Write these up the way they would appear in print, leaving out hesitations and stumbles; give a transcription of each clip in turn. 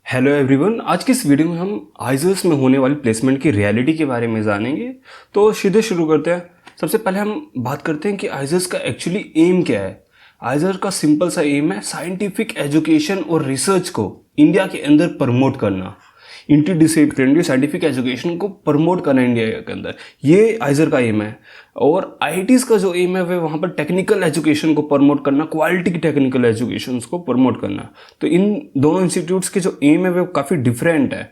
Hello everyone, आज की इस वीडियो में हम आइजर्स में होने वाली प्लेसमेंट की रियलिटी के बारे में जानेंगे। तो सीधे शुरू करते हैं। सबसे पहले हम बात करते हैं कि आइजर्स का एक्चुअली एम क्या है। आइजर का सिंपल सा एम है साइंटिफिक एजुकेशन और रिसर्च को इंडिया के अंदर प्रमोट करना। इंटरडिसिप्लिनरी साइंटिफिक एजुकेशन को प्रमोट करना इंडिया के अंदर, ये आइजर का एम है। और आईआईटीज़ का जो एम है वह वहाँ पर टेक्निकल एजुकेशन को प्रमोट करना, क्वालिटी की टेक्निकल एजुकेशन को प्रमोट करना। तो इन दोनों इंस्टीट्यूट्स के जो एम है वो काफ़ी डिफरेंट है।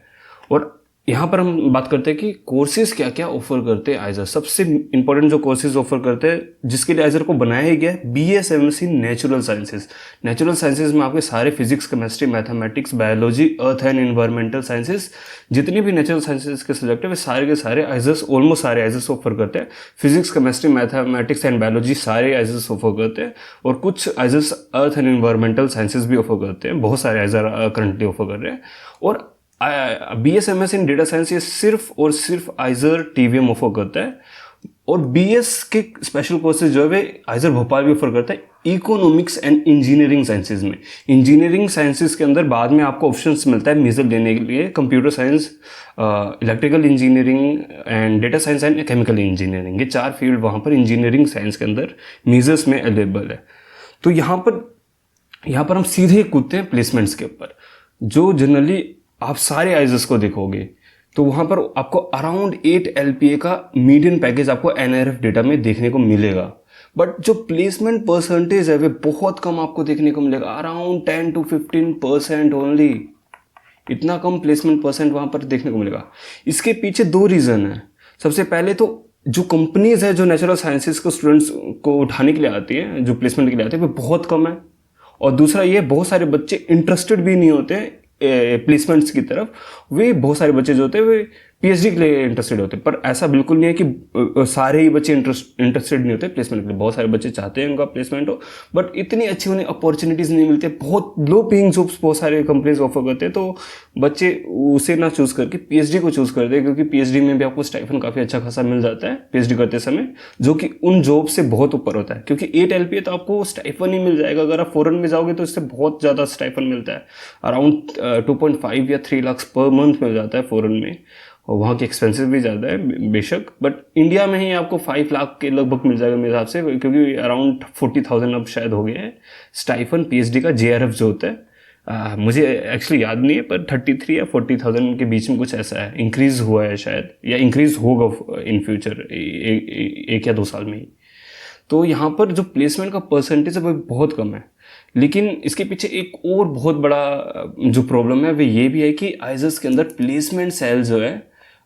और यहाँ पर हम बात करते हैं कि कोर्सेज क्या क्या ऑफर करते हैं आइजर। सबसे इंपॉर्टेंट जो कोर्सेज ऑफर करते हैं, जिसके लिए आइजर को बनाया ही गया है, BSMC natural sciences. Natural sciences में आपके सारे physics, chemistry, mathematics, biology, earth and environmental sciences, जितने भी नेचुरल साइंसेज के सब्जेक्ट है वे सारे के सारे आइजर्स, ऑलमोस्ट सारे आइजर्स ऑफर करते हैं। Physics, chemistry, mathematics and biology सारे आइजर्स ऑफर करते हैं। और कुछ IISERs earth and environmental sciences भी ऑफर करते हैं। बहुत सारे आइजर करंटली ऑफर कर रहे हैं। और BSMS इन डेटा साइंस ये सिर्फ और सिर्फ आइजर TVM ऑफर करता है। और BS के स्पेशल कोर्सेज जो है वे आइजर भोपाल भी ऑफर करता है इकोनॉमिक्स एंड इंजीनियरिंग साइंसेज में। इंजीनियरिंग साइंसेज के अंदर बाद में आपको ऑप्शंस मिलता है मेजर लेने के लिए, computer science, electrical engineering and data science and chemical engineering. ये 4 फील्ड वहाँ पर इंजीनियरिंग साइंस के अंदर मेजर्स में अवेलेबल है। तो यहाँ पर हम सीधे कूदते हैं प्लेसमेंट्स के ऊपर। जो जनरली आप सारे आइजर्स को देखोगे तो वहाँ पर आपको अराउंड 8 LPA का मीडियन पैकेज आपको NIRF डेटा में देखने को मिलेगा। बट जो प्लेसमेंट परसेंटेज है वे बहुत कम आपको देखने को मिलेगा, अराउंड 10 to 15% ओनली। इतना कम प्लेसमेंट परसेंट वहाँ पर देखने को मिलेगा। इसके पीछे 2 रीज़न है। सबसे पहले तो जो कंपनीज है जो नेचुरल साइंसेज को स्टूडेंट्स को उठाने के लिए आती है, जो प्लेसमेंट के लिए आते हैं, वो बहुत कम है। और दूसरा ये, बहुत सारे बच्चे इंटरेस्टेड भी नहीं होते हैं प्लेसमेंट्स की तरफ। वे बहुत सारे बच्चे जो होते हैं वे PhD के लिए इंटरेस्टेड होते हैं। पर ऐसा बिल्कुल नहीं है कि सारे ही बच्चे इंटरेस्टेड नहीं होते प्लेसमेंट के लिए। बहुत सारे बच्चे चाहते हैं उनका प्लेसमेंट हो, बट इतनी अच्छी उन्हें अपॉर्चुनिटीज़ नहीं मिलती। बहुत लो पेइंग जॉब्स बहुत सारे कंपनीज ऑफर करते हैं। तो बच्चे उसे ना चूज़ करके PhD को चूज़ करते हैं, क्योंकि PhD में भी आपको स्टाइफन काफ़ी अच्छा खासा मिल जाता है PhD करते समय, जो कि उन जॉब से बहुत ऊपर होता है। क्योंकि 8 LPA तो आपको स्टाइफन ही मिल जाएगा। अगर आप फॉरेन में जाओगे तो इससे बहुत ज़्यादा स्टाइफन मिलता है, अराउंड 2.5 या 3 लाख पर मंथ मिल जाता है फॉरेन में। और वहाँ के एक्सपेंसेस भी ज़्यादा है बेशक, बट इंडिया में ही आपको 5 लाख के लगभग मिल जाएगा मेरे हिसाब से, क्योंकि अराउंड 40,000 अब शायद हो गया है स्टाइफन PhD का JRF जो होता है। मुझे एक्चुअली याद नहीं है, पर 33 या 40,000 के बीच में कुछ ऐसा है। इंक्रीज़ हुआ है शायद, या इंक्रीज़ होगा इन फ्यूचर 1 या 2 साल में ही। तो यहाँ पर जो प्लेसमेंट का परसेंटेज है वो बहुत कम है। लेकिन इसके पीछे एक और बहुत बड़ा जो प्रॉब्लम है वो ये भी है कि आइजर्स के अंदर प्लेसमेंट सेल जो है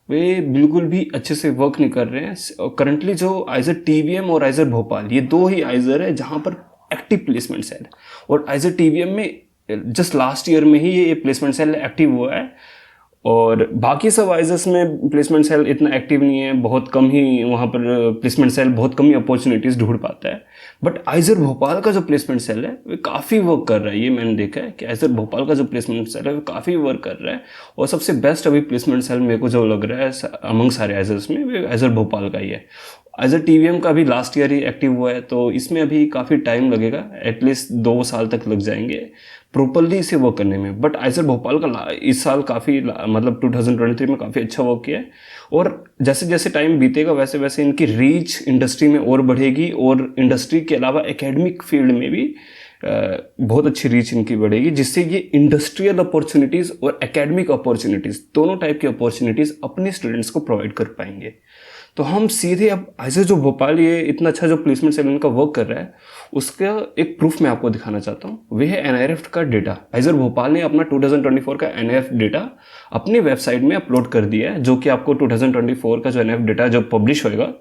वे बिल्कुल भी अच्छे से वर्क नहीं कर रहे हैं। करंटली जो आइजर TVM और आइजर भोपाल, ये 2 ही आइजर है जहाँ पर एक्टिव प्लेसमेंट सेल है। और आइजर TVM में जस्ट लास्ट ईयर में ही ये प्लेसमेंट सेल एक्टिव हुआ है। और बाकी सब आइजर्स में प्लेसमेंट सेल इतना एक्टिव नहीं है, बहुत कम ही वहाँ पर प्लेसमेंट सेल बहुत कम ही अपॉर्चुनिटीज़ ढूंढ पाता है। बट आइजर भोपाल का जो प्लेसमेंट सेल है वो काफ़ी वर्क कर रहा है। ये मैंने देखा है कि आइजर भोपाल का जो प्लेसमेंट सेल है वो काफ़ी वर्क कर रहा है। और सबसे बेस्ट अभी प्लेसमेंट सेल मेरे को जो लग रहा है अमंग सारे आइजर्स में, वो आइजर भोपाल का ही है। आइजर TVM का भी लास्ट ईयर ही एक्टिव हुआ है, तो इसमें अभी काफ़ी टाइम लगेगा, एटलीस्ट 2 साल तक लग जाएंगे प्रॉपरली इसे वर्क करने में। बट आइजर भोपाल का इस साल काफ़ी, मतलब 2023 में काफ़ी अच्छा वर्क किया है। और जैसे जैसे टाइम बीतेगा वैसे वैसे इनकी रीच इंडस्ट्री में और बढ़ेगी। और इंडस्ट्री के अलावा एकेडमिक फील्ड में भी बहुत अच्छी रीच इनकी बढ़ेगी, जिससे ये इंडस्ट्रियल अपॉर्चुनिटीज़ और एकेडमिक अपॉर्चुनिटीज़ दोनों टाइप की अपॉर्चुनिटीज़ अपने स्टूडेंट्स को प्रोवाइड कर पाएंगे। तो हम सीधे अब आइजर जो भोपाल ये इतना अच्छा जो प्लेसमेंट सेल इनका वर्क कर रहा है, उसका एक प्रूफ मैं आपको दिखाना चाहता हूँ। वह है NIRF का डेटा। आइजर भोपाल ने अपना 2024 का NIRF डेटा अपनी वेबसाइट में अपलोड कर दिया है, जो कि आपको 2024 का जो NIRF डेटा जब पब्लिश होएगा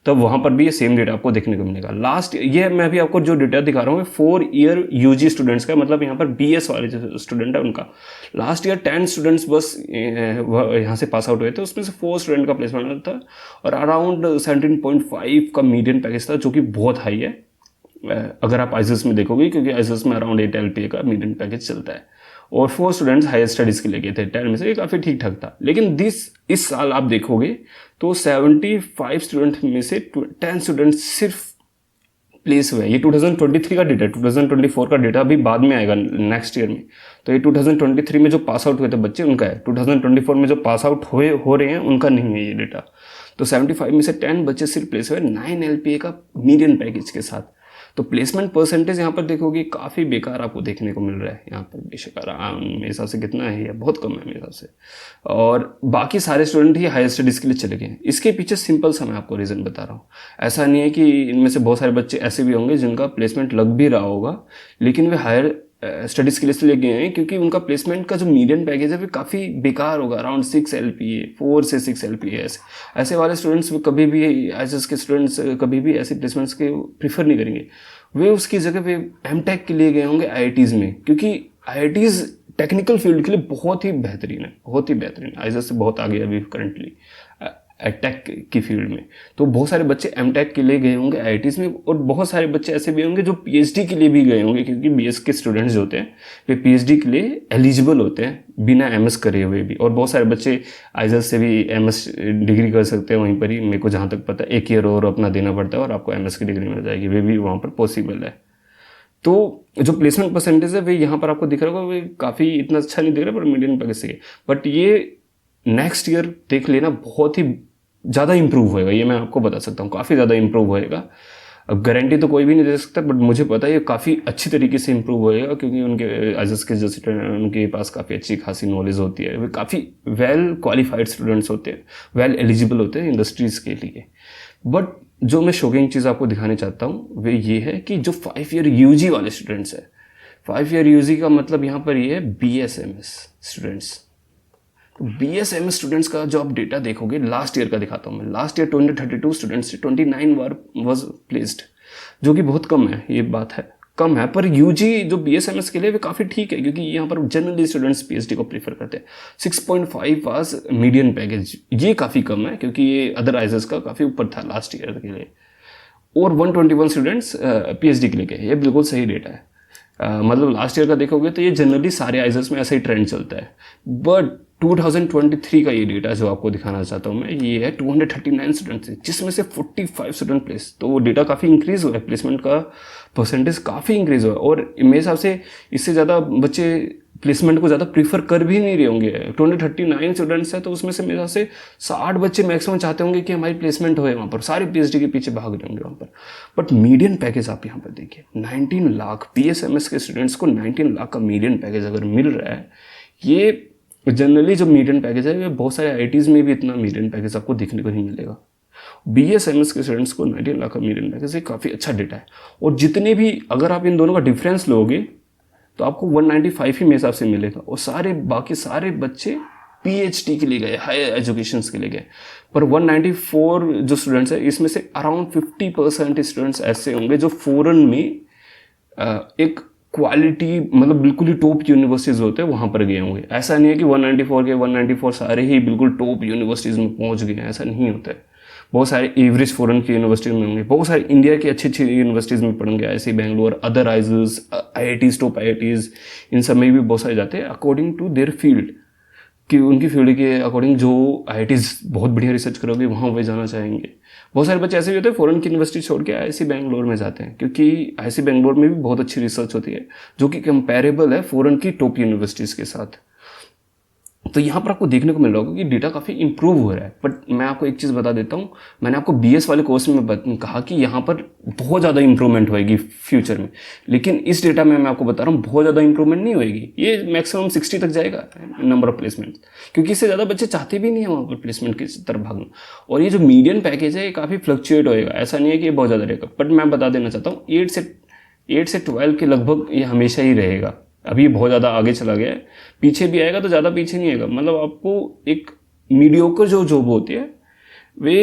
तब वहाँ पर भी ये सेम डेटा आपको देखने को मिलेगा। लास्ट ये मैं भी आपको जो डेटा दिखा रहा हूँ 4 ईयर UG स्टूडेंट्स का, मतलब यहाँ पर BS वाले जो स्टूडेंट है उनका। लास्ट ईयर 10 स्टूडेंट्स बस यहाँ से पास आउट हुए थे, उसमें से 4 स्टूडेंट का प्लेसमेंट था। और अराउंड 17.5 का मीडियन पैकेज था, जो कि बहुत हाई है अगर आप आइजर्स में देखोगे, क्योंकि आइजर्स में अराउंड 8 LPA का मीडियन पैकेज चलता है। और 4 स्टूडेंट्स हायर स्टडीज़ के लिए गए थे 10 में से, ये काफ़ी ठीक ठाक था। लेकिन इस साल आप देखोगे तो 75 स्टूडेंट में से 10 स्टूडेंट्स सिर्फ प्लेस हुए हैं। ये 2023 का डेटा है, 2024 का डेटा अभी बाद में आएगा नेक्स्ट ईयर में। तो ये 2023 में जो पास आउट हुए थे बच्चे उनका है, 2024 में जो पास आउट हो रहे हैं उनका नहीं है ये डेटा। तो 75 में से 10 बच्चे सिर्फ प्लेस हुए 9 LPA का मीडियन पैकेज के साथ। तो प्लेसमेंट परसेंटेज यहाँ पर देखोगे काफ़ी बेकार आपको देखने को मिल रहा है यहाँ पर बेशक। मेरे हिसाब से कितना है, ये बहुत कम है मेरे हिसाब से। और बाकी सारे स्टूडेंट ही हायर स्टडीज़ के लिए चले गए हैं। इसके पीछे सिंपल सा मैं आपको रीज़न बता रहा हूँ। ऐसा नहीं है कि इनमें से बहुत सारे बच्चे ऐसे भी होंगे जिनका प्लेसमेंट लग भी रहा होगा लेकिन वे हायर स्टडीज़ के लिए इसलिए गए हैं क्योंकि उनका प्लेसमेंट का जो मीडियन पैकेज है वो काफ़ी बेकार होगा, अराउंड 6 LPA, 4 से 6 LPA। ऐसे वाले स्टूडेंट्स कभी भी, IISS के स्टूडेंट्स कभी भी ऐसे प्लेसमेंट्स के प्रीफर नहीं करेंगे। वे उसकी जगह वे MTech के लिए गए होंगे IITs में, क्योंकि IITs टेक्निकल फील्ड के लिए बहुत ही बेहतरीन है, बहुत ही बेहतरीन। IISS से बहुत आगे अभी करंटली टेक की फील्ड में। तो बहुत सारे बच्चे MTech के लिए गए होंगे IITs में, और बहुत सारे बच्चे ऐसे भी होंगे जो PhD के लिए भी गए होंगे, क्योंकि BS के स्टूडेंट्स जो होते हैं वे PhD के लिए एलिजिबल होते हैं बिना MS करे हुए भी। और बहुत सारे बच्चे IISS से भी MS डिग्री कर सकते हैं वहीं पर ही, मेरे को जहाँ तक पता है 1 ईयर और अपना देना पड़ता है और आपको MS की डिग्री मिल जाएगी, वे भी वहाँ पर पॉसिबल है। तो जो प्लेसमेंट परसेंटेज है वे यहाँ पर आपको दिख रहा होगा, वे काफ़ी इतना अच्छा नहीं दिख रहा पर मीडियम पैकेज से। बट ये नेक्स्ट ईयर देख लेना बहुत ही ज़्यादा इंप्रूव होएगा, ये मैं आपको बता सकता हूँ, काफ़ी ज़्यादा इंप्रूव होएगा। अब गारंटी तो कोई भी नहीं दे सकता, बट मुझे पता है ये काफ़ी अच्छी तरीके से इंप्रूव होएगा, क्योंकि उनके IISS के जो स्टूडेंट उनके पास काफ़ी अच्छी खासी नॉलेज होती है, वे काफ़ी वेल क्वालिफाइड स्टूडेंट्स होते हैं, वेल एलिजिबल होते हैं इंडस्ट्रीज़ के लिए। बट जो मैं शॉकिंग चीज़ आपको दिखाने चाहता हूँ वे ये है कि जो 5 ईयर UG वाले स्टूडेंट्स हैं, 5 ईयर UG का मतलब यहाँ पर ये है BSMS स्टूडेंट्स। तो BSMS स्टूडेंट्स का जो आप डेटा देखोगे, लास्ट ईयर का दिखाता हूँ मैं। लास्ट ईयर 232 स्टूडेंट्स से 29 वाज प्लेस्ड, जो कि बहुत कम है, ये बात है कम है। पर UG जो BSMS के लिए वे काफ़ी ठीक है, क्योंकि यहाँ पर जनरली स्टूडेंट्स PhD को प्रीफर करते हैं। 6.5 वाज मीडियन पैकेज, ये काफ़ी कम है क्योंकि ये अदर IISS का काफ़ी ऊपर था लास्ट ईयर के लिए। और 121 स्टूडेंट्स PhD के लिए गए, ये बिल्कुल सही डेटा है। मतलब लास्ट ईयर का देखोगे तो ये जनरली सारे IISS में ऐसा ही ट्रेंड चलता है। बट 2023 का ये डेटा जो आपको दिखाना चाहता हूँ मैं, ये है 239 स्टूडेंट्स है, जिसमें से 45 स्टूडेंट प्लेस। तो वो डेटा काफ़ी इंक्रीज़ हुआ है, प्लेसमेंट का परसेंटेज काफ़ी इंक्रीज़ हुआ है। और मेरे हिसाब से इससे ज़्यादा बच्चे प्लेसमेंट को ज़्यादा प्रीफर कर भी नहीं रहे होंगे। 239 स्टूडेंट्स है तो उसमें से मेरे हिसाब से 60 बच्चे मैक्सिमम चाहते होंगे कि हमारी प्लेसमेंट होए वहाँ पर, सारे PhD के पीछे भाग रहे होंगे वहाँ पर। बट मीडियन पैकेज आप यहाँ पर देखिए, 19 लाख BSMS के स्टूडेंट्स को 19 लाख का मीडियन पैकेज अगर मिल रहा है, ये जनरली जो मीडियन पैकेज है, बहुत सारे IITs में भी इतना मीडियन पैकेज आपको देखने को नहीं मिलेगा। BSMS के स्टूडेंट्स को 19 लाख का मीडियन पैकेज है, काफ़ी अच्छा डेटा है। और जितने भी, अगर आप इन दोनों का डिफरेंस लोगे तो आपको 195 ही मेरे हिसाब से मिलेगा। और सारे बाकी सारे बच्चे PhD के लिए गए, हायर एजुकेशंस के लिए गए। पर 194 जो स्टूडेंट्स है, इसमें से अराउंड 50% स्टूडेंट्स ऐसे होंगे जो फॉरेन में एक क्वालिटी, मतलब बिल्कुल ही टॉप यूनिवर्सिटीज़ होते हैं वहाँ पर गए होंगे। ऐसा नहीं है कि 194 सारे ही बिल्कुल टॉप यूनिवर्सिटीज़ में पहुँच गए हैं, ऐसा नहीं होता है। बहुत सारे एवरेज फॉरेन की यूनिवर्सिटीज़ में होंगे, बहुत सारे इंडिया की अच्छी अच्छी यूनिवर्सिटीज़ में पढ़ेंगे, ऐसे Bangalore, other IISS, IITs, top IITs, इन सब में भी बहुत सारे जाते हैं अकॉर्डिंग टू देयर फील्ड, कि उनकी फील्ड के अकॉर्डिंग जो IITs बहुत बढ़िया रिसर्च करोगे वहाँ वे जाना चाहेंगे। बहुत सारे बच्चे ऐसे भी होते हैं फॉरेन की यूनिवर्सिटी छोड़ के IISc बेंगलोर में जाते हैं, क्योंकि IISc बेंगलोर में भी बहुत अच्छी रिसर्च होती है जो कि कंपेरेबल है फॉरेन की टॉप यूनिवर्सिटीज़ के साथ। तो यहाँ पर आपको देखने को मिल रहा होगा कि डेटा काफ़ी इंप्रूव हो रहा है। बट मैं आपको एक चीज़ बता देता हूँ, मैंने आपको BS वाले कोर्स में कहा कि यहाँ पर बहुत ज़्यादा इंप्रूवमेंट होएगी फ्यूचर में, लेकिन इस डेटा में मैं आपको बता रहा हूँ बहुत ज़्यादा इंप्रूवमेंट नहीं होएगी। ये मैक्सिमम 60 तक जाएगा नंबर ऑफ प्लेसमेंट, क्योंकि इससे ज़्यादा बच्चे चाहते भी नहीं है वहाँ पर प्लेसमेंट की तरफ भागना। और ये जो मीडियन पैकेज है ये काफ़ी फ्लक्चुएट होएगा, ऐसा नहीं है कि ये बहुत ज़्यादा रहेगा। बट मैं बता देना चाहता हूँ 8 से 12 के लगभग ये हमेशा ही रहेगा। अभी बहुत ज़्यादा आगे चला गया है, पीछे भी आएगा तो ज़्यादा पीछे नहीं आएगा। मतलब आपको एक मीडियोकर जो जॉब होती है वे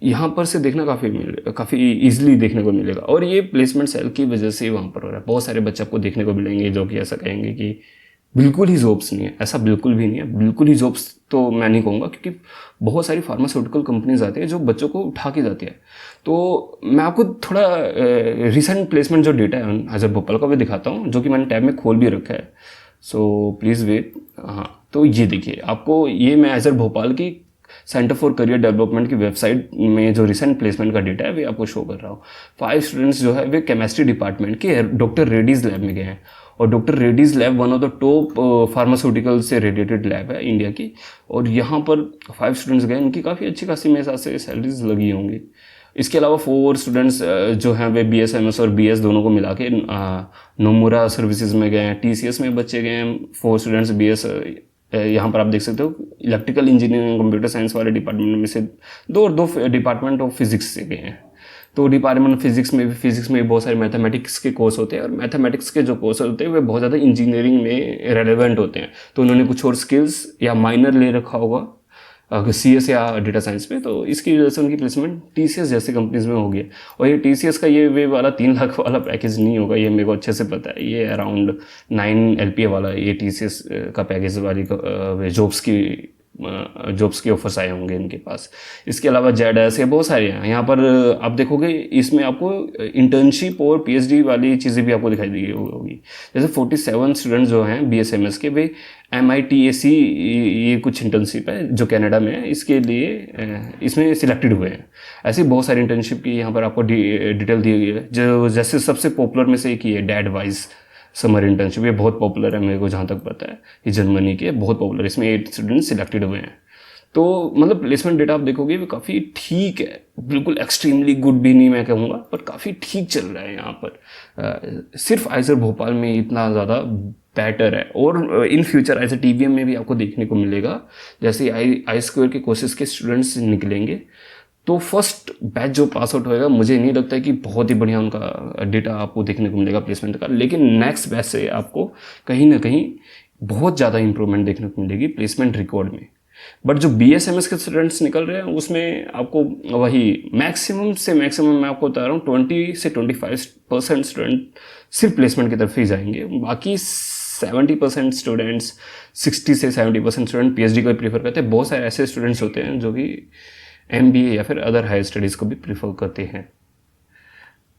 यहाँ पर से देखना काफ़ी ईजिली देखने को मिलेगा। और ये प्लेसमेंट सेल की वजह से वहाँ पर हो रहा है। बहुत सारे बच्चे आपको देखने को मिलेंगे जो कि ऐसा कहेंगे कि बिल्कुल ही जॉब्स नहीं है, ऐसा बिल्कुल भी नहीं है। बिल्कुल ही जॉब्स तो मैं नहीं कहूँगा, क्योंकि बहुत सारी फार्मास्यूटिकल कंपनीज आती है जो बच्चों को उठा के जाती है। तो मैं आपको थोड़ा रिसेंट प्लेसमेंट जो डेटा है IISER भोपाल का भी दिखाता हूँ, जो कि मैंने टैब में खोल भी रखा है। So please wait. हाँ, तो ये देखिए, आपको ये मैं IISER भोपाल की सेंटर फॉर करियर डेवलपमेंट की वेबसाइट में जो रिसेंट प्लेसमेंट का डेटा है वे आपको शो कर रहा हूँ। 5 स्टूडेंट्स जो है वे केमिस्ट्री डिपार्टमेंट के डॉक्टर रेड्डीज लैब में गए हैं, और doctor Reddy's lab one of the top pharmaceutical से रिलेटेड लैब है इंडिया की। और यहाँ पर 5 स्टूडेंट्स गए, उनकी काफ़ी अच्छी खासी मेरे हिसाब से सैलरीज लगी होंगी। इसके अलावा 4 स्टूडेंट्स जो हैं वे BSMS और BS दोनों को मिला के नोमुरा सर्विसेज में गए हैं। TCS में बच्चे गए हैं 4 स्टूडेंट्स BS। यहाँ पर आप देख सकते हो इलेक्ट्रिकल इंजीनियरिंग कंप्यूटर साइंस वाले डिपार्टमेंट में से 2 और 2 डिपार्टमेंट ऑफ फिजिक्स से गए हैं। तो डिपार्टमेंट फिजिक्स में भी बहुत सारे मैथमेटिक्स के कोर्स होते हैं, और मैथमेटिक्स के जो कोर्स होते हैं वे बहुत ज़्यादा इंजीनियरिंग में रेलेवेंट होते हैं। तो उन्होंने कुछ और स्किल्स या माइनर ले रखा होगा CS या डेटा साइंस में, तो इसकी वजह से उनकी प्लेसमेंट TCS जैसे कंपनीज में होगी। और ये TCS का ये वे वाला 3 लाख वाला पैकेज नहीं होगा, ये मेरे को अच्छे से पता है। ये अराउंड 9 LPA वाला ये TCS का पैकेज वाली जॉब्स के ऑफर्स आए होंगे इनके पास। इसके अलावा ZS या बहुत सारे हैं। यहाँ पर आप देखोगे इसमें आपको इंटर्नशिप और PhD वाली चीज़ें भी आपको दिखाई दी होगी। जैसे 47 स्टूडेंट्स जो हैं BSMS के, वे MITAC ये कुछ इंटर्नशिप है जो कनाडा में है, इसके लिए इसमें सिलेक्टेड हुए हैं। ऐसे बहुत सारी इंटर्नशिप की यहाँ पर आपको डिटेल दी गई है। जो जैसे सबसे पॉपुलर में से एक ही है डैडवाइज समर इंटर्नशिप, ये बहुत पॉपुलर है मेरे को जहाँ तक पता है। ये जर्मनी के बहुत पॉपुलर, इसमें 8 स्टूडेंट्स सिलेक्टेड हुए हैं। तो मतलब प्लेसमेंट डेटा आप देखोगे वो काफ़ी ठीक है, बिल्कुल एक्सट्रीमली गुड भी नहीं मैं कहूँगा, पर काफ़ी ठीक चल रहा है यहाँ पर। सिर्फ आइजर भोपाल में इतना ज़्यादा बेटर है, और इन फ्यूचर ऐसे TVM में भी आपको देखने को मिलेगा। जैसे आई स्क्वायर के कोर्सेज के स्टूडेंट्स निकलेंगे तो फर्स्ट बैच जो पास आउट होएगा, मुझे नहीं लगता है कि बहुत ही बढ़िया उनका डेटा आपको देखने को मिलेगा प्लेसमेंट का, लेकिन नेक्स्ट बैच से आपको कहीं ना कहीं बहुत ज़्यादा इंप्रूवमेंट देखने को मिलेगी प्लेसमेंट रिकॉर्ड में। बट जो BSMS के स्टूडेंट्स निकल रहे हैं उसमें आपको वही मैक्सिमम से मैक्सिमम मैं आपको बता रहा हूँ 20 से 25% स्टूडेंट सिर्फ प्लेसमेंट की तरफ ही जाएंगे। बाकी 70% स्टूडेंट्स, 60 से 70% स्टूडेंट PhD को प्रीफर करते हैं। बहुत सारे ऐसे स्टूडेंट्स होते हैं जो कि MBA या फिर अदर हायर स्टडीज़ को भी प्रीफर करते हैं।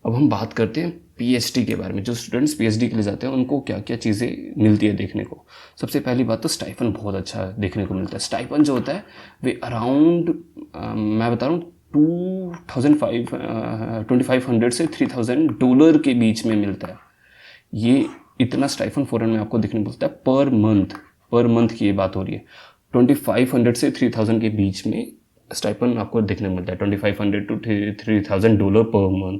अब हम बात करते हैं PhD के बारे में। जो स्टूडेंट्स PhD के लिए जाते हैं उनको क्या क्या चीज़ें मिलती है देखने को। सबसे पहली बात तो स्टाइफन बहुत अच्छा देखने को मिलता है। स्टाइफन जो होता है वे अराउंड मैं बता रहा हूँ $2,500 से $3,000 के बीच में मिलता है। ये इतना स्टाइफन फॉरेन में आपको देखने को मिलता है पर मंथ की ये बात हो रही है। 2500 से 3000 के बीच में स्टाइपन आपको देखने को मिलता है, $2,500 to $3,000 पर मंथ,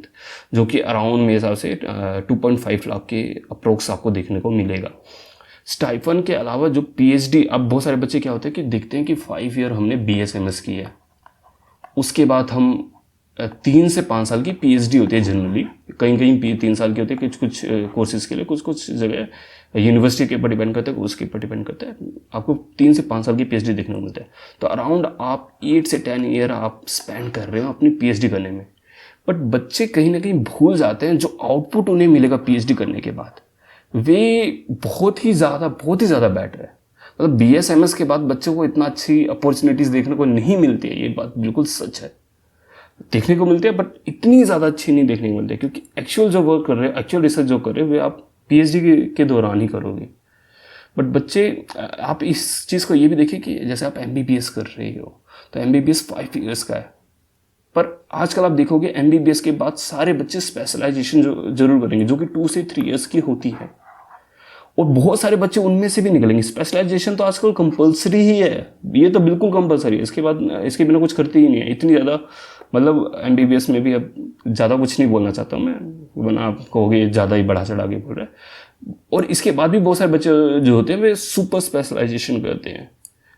जो कि अराउंड मेरे हिसाब से 2.5 लाख के अप्रोक्स आपको देखने को मिलेगा। स्टाइफन के अलावा जो PhD, अब बहुत सारे बच्चे क्या होते हैं कि देखते हैं कि 5 ईयर हमने BSMS की है, उसके बाद हम 3 से 5 साल की PhD होती है जनरली, कहीं 3 साल की होती है, कुछ कोर्सेज के लिए, कुछ जगह यूनिवर्सिटी के ऊपर डिपेंड करता है, उसके ऊपर डिपेंड करता है। आपको 3 से 5 साल की PhD देखने को मिलता है। तो अराउंड आप 8 से 10 ईयर आप स्पेंड कर रहे हो अपनी PhD करने में। बट बच्चे कहीं ना कहीं भूल जाते हैं जो आउटपुट उन्हें मिलेगा PhD करने के बाद, वे बहुत ही ज़्यादा बेटर है। मतलब BSMS के बाद बच्चों को इतना अच्छी अपॉर्चुनिटीज़ देखने को नहीं मिलती है, ये बात बिल्कुल सच है। देखने को मिलते हैं बट इतनी ज़्यादा अच्छी नहीं देखने को मिलती है, क्योंकि एक्चुअल जो वर्क कर रहे हैं, एक्चुअल रिसर्च जो कर रहे हैं, वे आप PhD के दौरान ही करोगे। बट बच्चे, आप इस चीज़ को ये भी देखिए कि जैसे आप MBBS कर रहे हो तो MBBS 5 ईयर्स का है, पर आजकल आप देखोगे MBBS के बाद सारे बच्चे स्पेशलाइजेशन जरूर करेंगे, जो कि 2 से 3 ईयर्स की होती है, और बहुत सारे बच्चे उनमें से भी निकलेंगे। स्पेशलाइजेशन तो आजकल कंपलसरी ही है, ये तो बिल्कुल कंपलसरी है, इसके बाद इसके बिना कुछ करते ही नहीं है। इतनी ज़्यादा, मतलब MBBS में भी अब ज़्यादा कुछ नहीं बोलना चाहता हूँ मैं, वरना आप कहोगे ज़्यादा ही बढ़ा चढ़ा के बोल रहा है। और इसके बाद भी बहुत सारे बच्चे जो होते हैं वे सुपर स्पेशलाइजेशन करते हैं,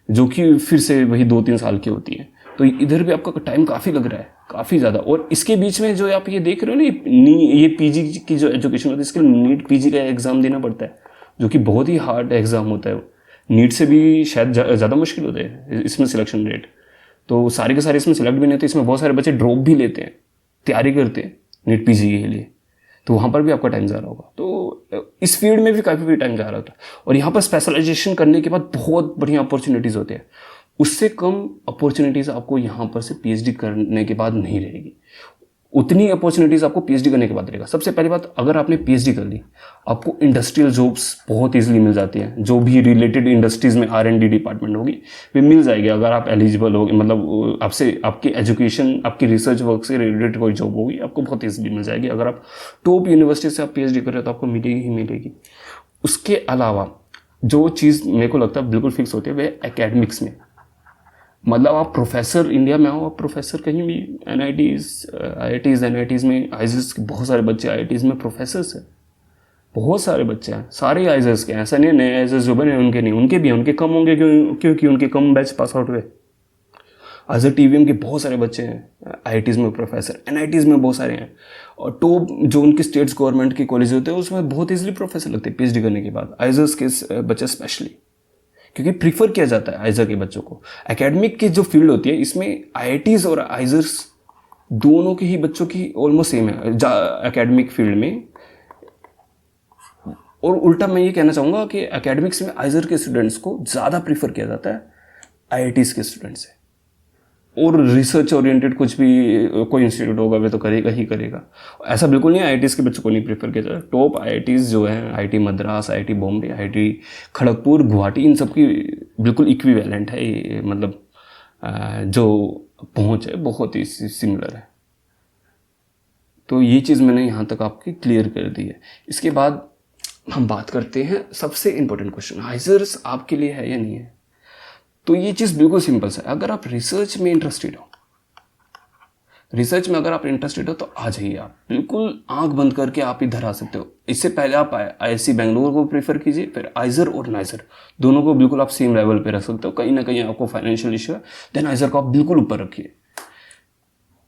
जो कि फिर से वही 2-3 साल की होती है। तो इधर भी आपका टाइम काफ़ी लग रहा है, काफ़ी ज़्यादा। और इसके बीच में जो आप ये देख रहे हो ना, ये PG की जो एजुकेशन होती है, इसके लिए नीट PG का एग्ज़ाम देना पड़ता है, जो कि बहुत ही हार्ड एग्ज़ाम होता है। नीट से भी शायद ज़्यादा मुश्किल होता है इसमें सिलेक्शन रेट। तो सारे के सारे इसमें सिलेक्ट भी नहीं होते, इसमें बहुत सारे बच्चे ड्रॉप भी लेते हैं, तैयारी करते हैं नीट PG के लिए, तो वहाँ पर भी आपका टाइम जा रहा होगा। तो इस फील्ड में भी काफ़ी टाइम जा रहा था। और यहाँ पर स्पेशलाइजेशन करने के बाद बहुत बढ़िया अपॉर्चुनिटीज़ होते हैं, उससे कम अपॉर्चुनिटीज़ आपको यहाँ पर से PhD करने के बाद नहीं रहेगी। उतनी अपॉर्चुनिटीज़ आपको पीएचडी करने के बाद रहेगा। सबसे पहली बात, अगर आपने पीएचडी कर ली, आपको इंडस्ट्रियल जॉब्स बहुत ईजिली मिल जाती हैं। जो भी रिलेटेड इंडस्ट्रीज़ में R&D डिपार्टमेंट होगी वे मिल जाएगी अगर आप एलिजिबल होगे, मतलब आपसे आपकी एजुकेशन, आपकी रिसर्च वर्क से रिलेटेड कोई जॉब होगी आपको बहुत ईजिली मिल जाएगी। अगर आप टॉप यूनिवर्सिटी से आप पीएचडी कर रहे हो तो आपको मिलेगी ही मिलेगी। उसके अलावा जो चीज़ मेरे को लगता है बिल्कुल फिक्स होती है वह एकेडमिक्स में, मतलब आप प्रोफेसर इंडिया में हो, आप प्रोफेसर कहीं भी NITs में आईजेस के बहुत सारे बच्चे IITs में प्रोफेसर्स हैं, बहुत सारे बच्चे हैं, सारे आईजेस के हैं। ऐसा नहीं है नए आईजेस जो बने उनके नहीं, उनके भी हैं, उनके कम होंगे क्योंकि उनके कम बैच पास आउट हुए। एज TVM के बहुत सारे बच्चे हैं IITs में प्रोफेसर, NITs में बहुत सारे हैं, और टॉप जो उनके स्टेट्स गवर्नमेंट के कॉलेज होते हैं उसमें बहुत ईजिली प्रोफेसर लगते हैं पीएचडी करने के बाद, आईजेस के बच्चे स्पेशली, क्योंकि प्रीफर किया जाता है आइजर के बच्चों को। एकेडमिक की जो फील्ड होती है इसमें IITs और आइजर्स दोनों के ही बच्चों की ऑलमोस्ट सेम है एकेडमिक फील्ड में। और उल्टा मैं ये कहना चाहूँगा कि एकेडमिक्स में आइजर के स्टूडेंट्स को ज़्यादा प्रीफर किया जाता है IITs के स्टूडेंट से। और रिसर्च ओरिएंटेड कुछ भी कोई इंस्टीट्यूट होगा वे तो करेगा ही करेगा। ऐसा बिल्कुल नहीं IITs के बच्चों को नहीं प्रेफर किया जाता। टॉप IITs जो हैं, IIT Madras, IIT Bombay, IIT Kharagpur, Guwahati, इन सब की बिल्कुल इक्विवेलेंट है ये, मतलब जो पहुंच है बहुत ही सिमिलर है। तो ये चीज़ मैंने यहाँ तक आपकी क्लियर कर दी है। इसके बाद हम बात करते हैं सबसे इम्पोर्टेंट क्वेश्चन, आइजर्स आपके लिए है या नहीं है। तो ये चीज़ बिल्कुल सिंपल सा है। अगर आप रिसर्च में इंटरेस्टेड हो, रिसर्च में अगर आप इंटरेस्टेड हो तो आ जाइए, आप बिल्कुल आंख बंद करके आप इधर आ सकते हो। इससे पहले आप IISc बेंगलोर को प्रेफर कीजिए, फिर आइजर और नाइजर दोनों को बिल्कुल आप सेम लेवल पे रख सकते हो। कहीं ना कहीं आपको फाइनेंशियल इशू है, देन आइजर को आप बिल्कुल ऊपर रखिए,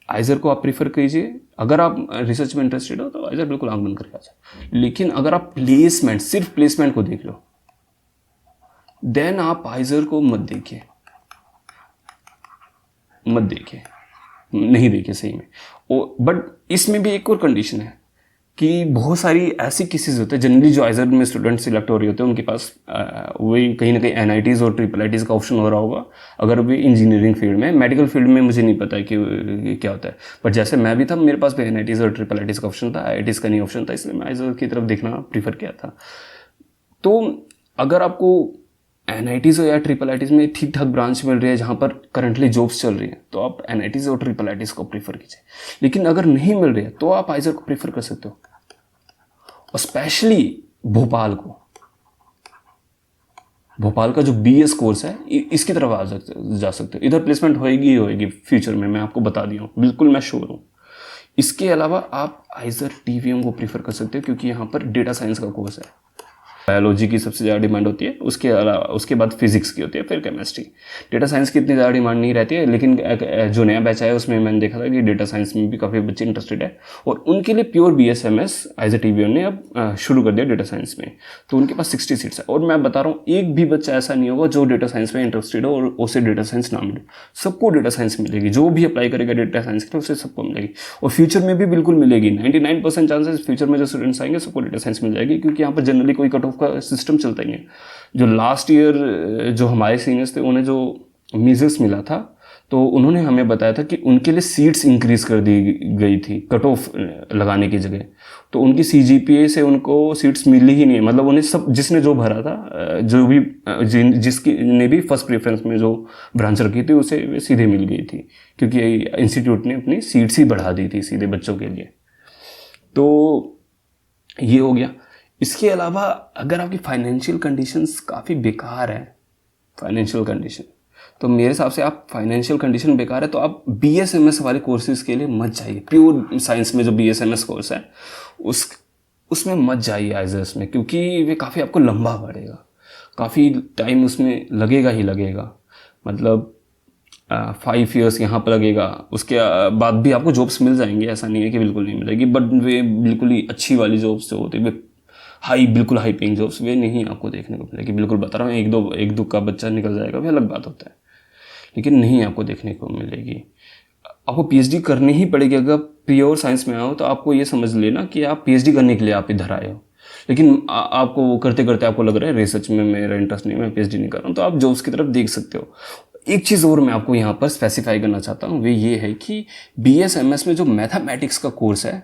आइजर को आप प्रीफर कीजिए। अगर आप रिसर्च में इंटरेस्टेड हो तो आइजर बिल्कुल आंख बंद करके आ जाए। लेकिन अगर आप प्लेसमेंट, सिर्फ प्लेसमेंट को देख लो, देन आप आइजर को मत देखिए, नहीं देखिए सही में। बट इसमें भी एक और कंडीशन है कि बहुत सारी ऐसी केसेस होते हैं जनरली जो आइजर में स्टूडेंट सिलेक्ट हो रहे होते हैं उनके पास वही कहीं ना कहीं NITs और IIITs का ऑप्शन हो रहा होगा अगर वे इंजीनियरिंग फील्ड में। मेडिकल फील्ड में मुझे नहीं पता है कि क्या होता है, बट जैसे मैं भी था मेरे पास भी NITs और IIITs का ऑप्शन था, IITs का नहीं ऑप्शन था, इसलिए मैं आइजर की तरफ देखना प्रीफर किया था। तो अगर आपको NITs या IIITs में ठीक ठाक ब्रांच मिल रही है जहाँ पर करंटली जॉब्स चल रही हैं तो आप NITs और IIITs को प्रीफर कीजिए। लेकिन अगर नहीं मिल रही है तो आप आइजर को प्रीफर कर सकते हो, और स्पेशली भोपाल का जो BS कोर्स है इसकी तरफ जा सकते हो। इधर प्लेसमेंट होएगी ही होएगी फ्यूचर में, मैं आपको बता दिया हूँ, बिल्कुल मैं श्योर हूँ। इसके अलावा आप आइजर TVM को प्रीफर कर सकते हो क्योंकि यहाँ पर डेटा साइंस का कोर्स है। बायोलॉजी की सबसे ज़्यादा डिमांड होती है, उसके बाद फिजिक्स की होती है, फिर केमिस्ट्री। डेटा साइंस की इतनी ज़्यादा डिमांड नहीं रहती है, लेकिन जो नया बैच आया उसमें मैंने देखा था कि डेटा साइंस में भी काफ़ी बच्चे इंटरेस्टेड है, और उनके लिए प्योर BSMS आइजर TVM ने अब शुरू कर दिया डेटा साइंस में। तो उनके पास 60 सीट्स है, और मैं बता रहा हूँ एक भी बच्चा ऐसा नहीं होगा जो डेटा साइंस में इंटरेस्टेड हो और उसे डेटा साइंस ना मिले। सबको डेटा साइंस मिलेगी, जो भी अप्लाई करेगा डेटा साइंस के लिए उसे सबको मिलेगी, और फ्यूचर में भी बिल्कुल मिलेगी। 99% चांसेस फ्यूचर में जो स्टूडेंट्स आएंगे सबको डेटा साइंस मिल जाएगी, क्योंकि यहाँ पर जनरली कोई कट ऑफ का सिस्टम चलता ही है। जो लास्ट ईयर जो हमारे सीनियर्स थे उन्हें जो मेजर्स मिला था तो उन्होंने हमें बताया था कि उनके लिए सीट्स इंक्रीज कर दी गई थी कट ऑफ लगाने की जगह, तो उनकी CGPA से उनको सीट्स मिली ही नहीं। मतलब उन्हें सब, जिसने जो भरा था, जो भी जिसकी ने भी फर्स्ट प्रेफरेंस में जो ब्रांच रखी थी उसे सीधे मिल गई थी, क्योंकि इंस्टीट्यूट ने अपनी सीट्स ही बढ़ा दी थी सीधे बच्चों के लिए। तो ये हो गया। इसके अलावा अगर आपकी फाइनेंशियल कंडीशंस काफ़ी बेकार है, फाइनेंशियल कंडीशन, तो मेरे हिसाब से आप फाइनेंशियल कंडीशन बेकार है तो आप BSMS वाले कोर्सेज के लिए मत जाइए। प्योर साइंस में जो BSMS कोर्स है उसमें मत जाइए आइजर्स में, क्योंकि वे काफ़ी आपको लंबा पड़ेगा, काफ़ी टाइम उसमें लगेगा ही लगेगा। मतलब 5 years यहाँ पर लगेगा, उसके बाद भी आपको जॉब्स मिल जाएंगे, ऐसा नहीं है कि बिल्कुल नहीं मिलेगी, बट वे बिल्कुल ही अच्छी वाली जॉब्स जो होती है, बिल्कुल हाई पेइंग जॉब्स वे नहीं आपको देखने को मिलेगी। बिल्कुल बता रहा हूँ, एक दो का बच्चा निकल जाएगा वे अलग बात होता है, लेकिन नहीं आपको देखने को मिलेगी। आपको PhD करनी ही पड़ेगी। अगर प्योर साइंस में आओ तो आपको ये समझ लेना कि आप PhD करने के लिए आप इधर आए हो, लेकिन आपको करते करते आपको लग रहा है रिसर्च में मेरा इंटरेस्ट नहीं, मैं PhD नहीं कर रहा हूँ, तो आप जॉब्स की तरफ देख सकते हो। एक चीज़ और मैं आपको यहाँ पर स्पेसिफाई करना चाहता हूँ, वो ये है कि BSMS में जो मैथमेटिक्स का कोर्स है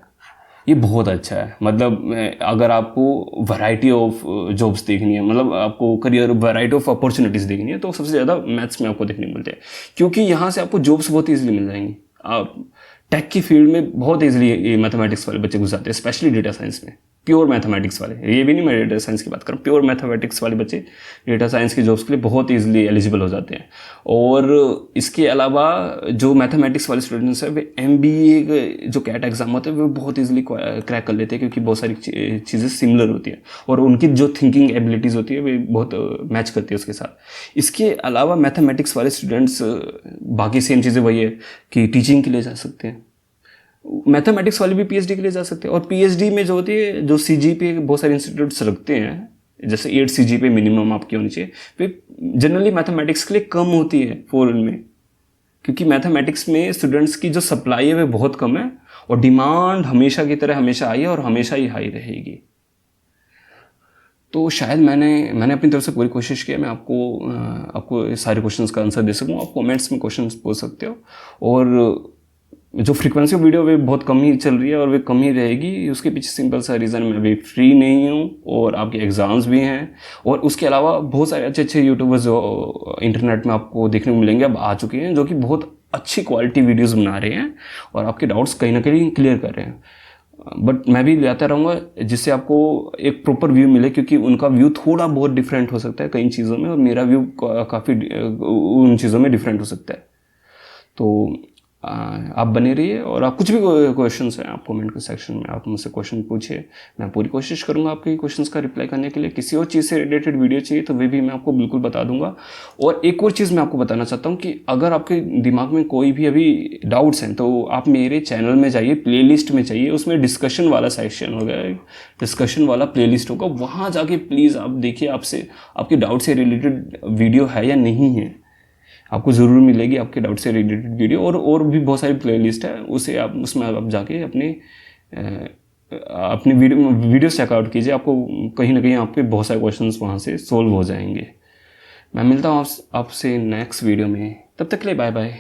ये बहुत अच्छा है। मतलब अगर आपको वैरायटी ऑफ जॉब्स देखनी है, मतलब आपको करियर वैरायटी ऑफ अपॉर्चुनिटीज़ देखनी है, तो सबसे ज़्यादा मैथ्स में आपको देखने को मिलते हैं, क्योंकि यहाँ से आपको जॉब्स बहुत ईजिली मिल जाएंगी। आप टेक की फील्ड में बहुत ईजिली ये मैथमेटिक्स वाले बच्चे घुस जाते हैं, स्पेशली डेटा साइंस में, प्योर मैथमेटिक्स वाले। ये भी नहीं मैं डेटा साइंस की बात करूँ, प्योर मैथमेटिक्स वाले बच्चे डेटा साइंस की जॉब्स के लिए बहुत ईजिली एलिजिबल हो जाते हैं। और इसके अलावा जो मैथमेटिक्स वाले स्टूडेंट्स हैं वे MBA जो कैट एग्जाम होता है वो बहुत ईजिली क्रैक कर लेते हैं, क्योंकि बहुत सारी चीज़ें सिमिलर होती हैं और उनकी जो थिंकिंग एबिलिटीज़ होती है वे बहुत मैच करती है उसके साथ। इसके अलावा मैथमेटिक्स वाले स्टूडेंट्स बाकी सेम चीज़ें वही है कि टीचिंग के लिए जा सकते हैं, मैथमेटिक्स वाले भी PhD के लिए जा सकते हैं। और PhD में जो होती है, जो CGPA बहुत सारे इंस्टीट्यूट्स रखते हैं, जैसे 8 CGPA मिनिमम आपकी होनी चाहिए, वे जनरली मैथमेटिक्स के लिए कम होती है फॉरेन में, क्योंकि मैथमेटिक्स में स्टूडेंट्स की जो सप्लाई है वो बहुत कम है और डिमांड हमेशा की तरह हमेशा आई है और हमेशा ही हाई रहेगी। तो शायद मैंने अपनी तरफ से पूरी कोशिश की है, मैं आपको सारे क्वेश्चंस का आंसर दे सकूँ। आप कमेंट्स में क्वेश्चंस पूछ सकते हो। और जो फ्रीक्वेंसी ऑफ वीडियो वे बहुत कम ही चल रही है और वे कम ही रहेगी, उसके पीछे सिंपल सा रीज़न, मैं अभी फ्री नहीं हूँ और आपके एग्ज़ाम्स भी हैं। और उसके अलावा बहुत सारे अच्छे अच्छे यूट्यूबर्स जो इंटरनेट में आपको देखने को मिलेंगे, अब आ चुके हैं, जो कि बहुत अच्छी क्वालिटी वीडियोज़ बना रहे हैं और आपके डाउट्स कहीं ना कहीं क्लियर कर रहे हैं। बट मैं भी लाता रहूँगा जिससे आपको एक प्रॉपर व्यू मिले, क्योंकि उनका व्यू थोड़ा बहुत डिफरेंट हो सकता है कई चीज़ों में और मेरा व्यू काफ़ी उन चीज़ों में डिफरेंट हो सकता है। तो आप बने रहिए और आप कुछ भी क्वेश्चंस हैं आप कमेंट के सेक्शन में आप मुझसे क्वेश्चन पूछिए, मैं पूरी कोशिश करूंगा आपके क्वेश्चंस का रिप्लाई करने के लिए। किसी और चीज़ से रिलेटेड वीडियो चाहिए तो वे भी मैं आपको बिल्कुल बता दूंगा। और एक और चीज़ मैं आपको बताना चाहता हूँ कि अगर आपके दिमाग में कोई भी अभी डाउट्स हैं तो आप मेरे चैनल में जाइए, प्लेलिस्ट में चाहिए, उसमें डिस्कशन वाला सेक्शन होगा, डिस्कशन वाला प्लेलिस्ट होगा, वहाँ जाके प्लीज़ आप देखिए आपसे आपके डाउट से रिलेटेड वीडियो है या नहीं है, आपको ज़रूर मिलेगी आपके डाउट से रिलेटेड वीडियो। और भी बहुत सारी प्लेलिस्ट है, उसे आप उसमें आप जाके अपने वीडियो चेकआउट कीजिए, आपको कहीं ना कहीं आपके बहुत सारे क्वेश्चंस वहाँ से सोल्व हो जाएंगे। मैं मिलता हूँ आपसे नेक्स्ट वीडियो में, तब तक के लिए बाय बाय।